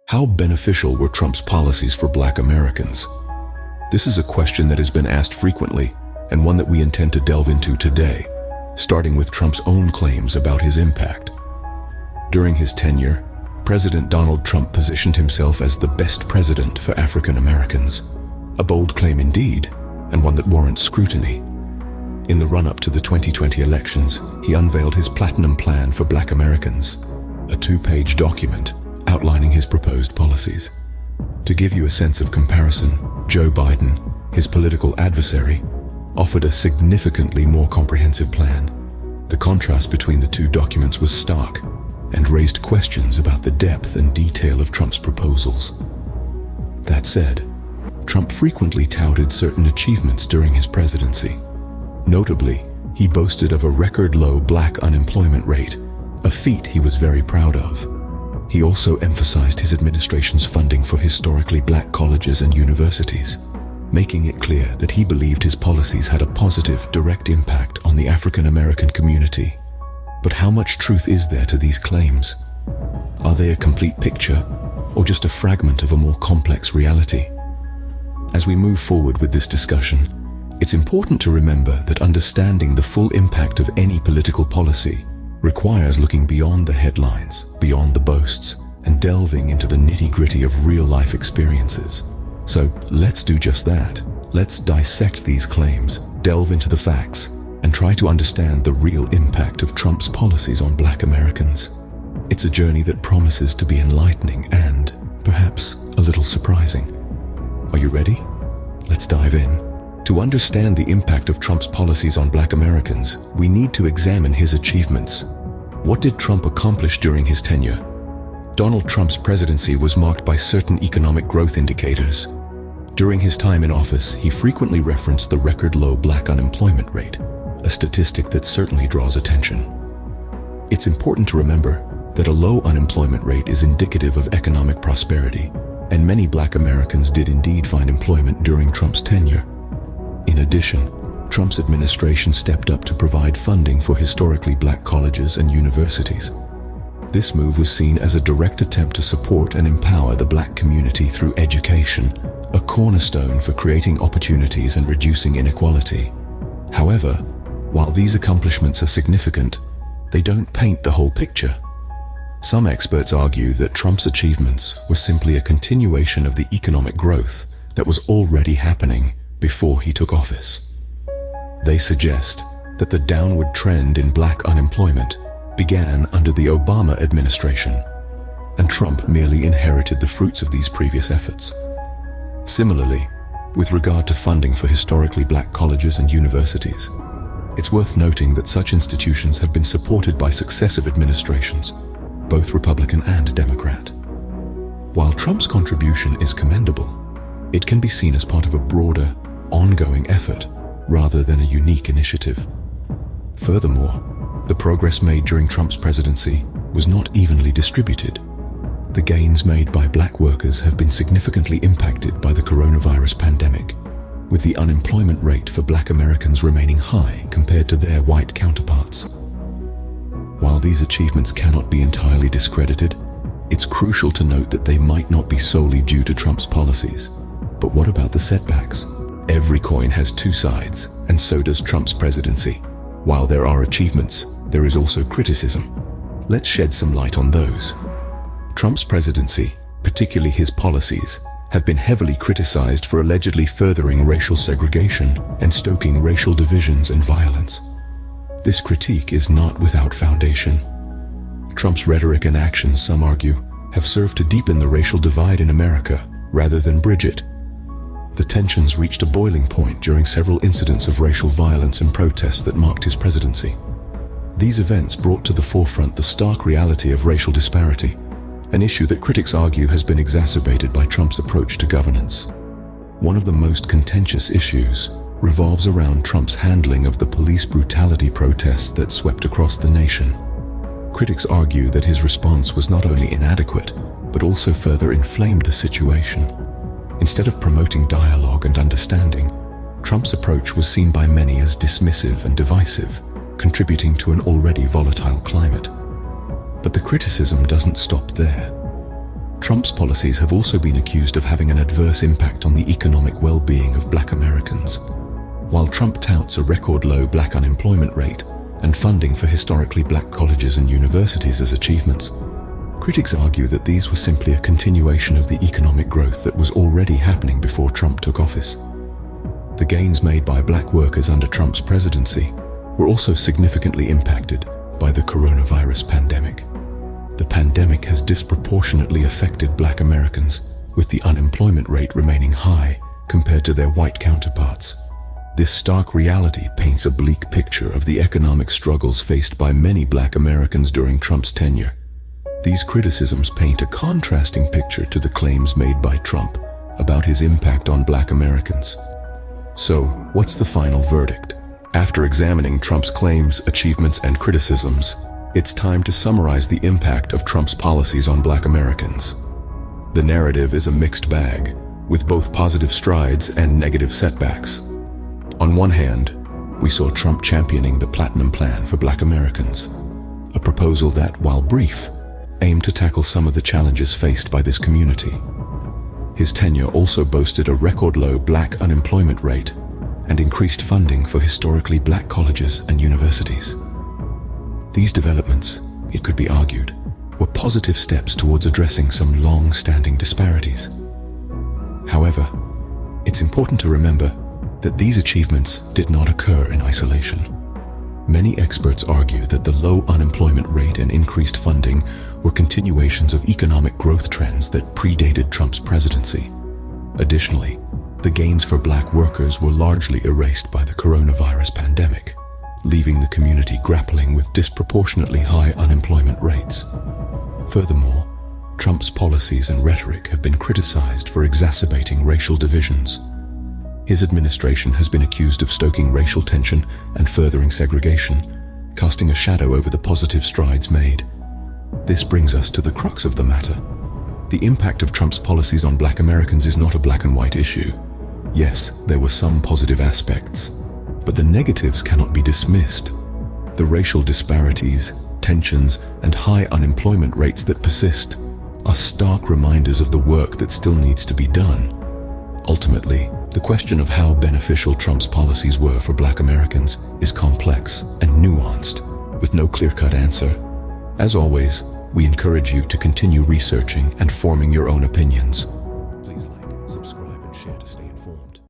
How beneficial were Trump's policies for Black Americans? This is a question that has been asked frequently, and one that we intend to delve into today, starting with Trump's own claims about his impact. During his tenure, President Donald Trump positioned himself as the best president for African Americans. A bold claim indeed, and one that warrants scrutiny. In the run-up to the 2020 elections, he unveiled his Platinum Plan for Black Americans, a 2-page document outlining his proposed policies. To give you a sense of comparison, Joe Biden, his political adversary, offered a significantly more comprehensive plan. The contrast between the two documents was stark and raised questions about the depth and detail of Trump's proposals. That said, Trump frequently touted certain achievements during his presidency. Notably, he boasted of a record-low Black unemployment rate, a feat he was very proud of. He also emphasized his administration's funding for historically Black colleges and universities, making it clear that he believed his policies had a positive, direct impact on the African American community. But how much truth is there to these claims? Are they a complete picture, or just a fragment of a more complex reality? As we move forward with this discussion, it's important to remember that understanding the full impact of any political policy requires looking beyond the headlines, beyond the boasts, and delving into the nitty-gritty of real-life experiences. So let's do just that. Let's dissect these claims, delve into the facts, and try to understand the real impact of Trump's policies on Black Americans. It's a journey that promises to be enlightening and, perhaps, a little surprising. Are you ready? Let's dive in. To understand the impact of Trump's policies on Black Americans, we need to examine his achievements. What did Trump accomplish during his tenure? Donald Trump's presidency was marked by certain economic growth indicators. During his time in office, he frequently referenced the record-low Black unemployment rate, a statistic that certainly draws attention. It's important to remember that a low unemployment rate is indicative of economic prosperity, and many Black Americans did indeed find employment during Trump's tenure. In addition, Trump's administration stepped up to provide funding for historically Black colleges and universities. This move was seen as a direct attempt to support and empower the Black community through education, a cornerstone for creating opportunities and reducing inequality. However, while these accomplishments are significant, they don't paint the whole picture. Some experts argue that Trump's achievements were simply a continuation of the economic growth that was already happening before he took office. They suggest that the downward trend in Black unemployment began under the Obama administration, and Trump merely inherited the fruits of these previous efforts. Similarly, with regard to funding for historically Black colleges and universities, it's worth noting that such institutions have been supported by successive administrations, both Republican and Democrat. While Trump's contribution is commendable, it can be seen as part of a broader, ongoing effort rather than a unique initiative. Furthermore, the progress made during Trump's presidency was not evenly distributed. The gains made by Black workers have been significantly impacted by the coronavirus pandemic, with the unemployment rate for Black Americans remaining high compared to their white counterparts. While these achievements cannot be entirely discredited, it's crucial to note that they might not be solely due to Trump's policies. But what about the setbacks? Every coin has two sides, and so does Trump's presidency. While there are achievements, there is also criticism. Let's shed some light on those. Trump's presidency, particularly his policies, have been heavily criticized for allegedly furthering racial segregation and stoking racial divisions and violence. This critique is not without foundation. Trump's rhetoric and actions, some argue, have served to deepen the racial divide in America rather than bridge it. The tensions reached a boiling point during several incidents of racial violence and protests that marked his presidency. These events brought to the forefront the stark reality of racial disparity, an issue that critics argue has been exacerbated by Trump's approach to governance. One of the most contentious issues revolves around Trump's handling of the police brutality protests that swept across the nation. Critics argue that his response was not only inadequate, but also further inflamed the situation. Instead of promoting dialogue and understanding, Trump's approach was seen by many as dismissive and divisive, contributing to an already volatile climate. But the criticism doesn't stop there. Trump's policies have also been accused of having an adverse impact on the economic well-being of Black Americans. While Trump touts a record-low Black unemployment rate and funding for historically Black colleges and universities as achievements, critics argue that these were simply a continuation of the economic growth that was already happening before Trump took office. The gains made by Black workers under Trump's presidency were also significantly impacted by the coronavirus pandemic. The pandemic has disproportionately affected Black Americans, with the unemployment rate remaining high compared to their white counterparts. This stark reality paints a bleak picture of the economic struggles faced by many Black Americans during Trump's tenure. These criticisms paint a contrasting picture to the claims made by Trump about his impact on Black Americans. So, what's the final verdict? After examining Trump's claims, achievements, and criticisms, it's time to summarize the impact of Trump's policies on Black Americans. The narrative is a mixed bag, with both positive strides and negative setbacks. On one hand, we saw Trump championing the Platinum Plan for Black Americans, a proposal that, while brief, aimed to tackle some of the challenges faced by this community. His tenure also boasted a record-low Black unemployment rate and increased funding for historically Black colleges and universities. These developments, it could be argued, were positive steps towards addressing some long-standing disparities. However, it's important to remember that these achievements did not occur in isolation. Many experts argue that the low unemployment rate and increased funding were continuations of economic growth trends that predated Trump's presidency. Additionally, the gains for Black workers were largely erased by the coronavirus pandemic, leaving the community grappling with disproportionately high unemployment rates. Furthermore, Trump's policies and rhetoric have been criticized for exacerbating racial divisions. His administration has been accused of stoking racial tension and furthering segregation, casting a shadow over the positive strides made. This brings us to the crux of the matter. The impact of Trump's policies on Black Americans is not a black and white issue. Yes, there were some positive aspects, but the negatives cannot be dismissed. The racial disparities, tensions, and high unemployment rates that persist are stark reminders of the work that still needs to be done. Ultimately, the question of how beneficial Trump's policies were for Black Americans is complex and nuanced, with no clear-cut answer. As always, we encourage you to continue researching and forming your own opinions.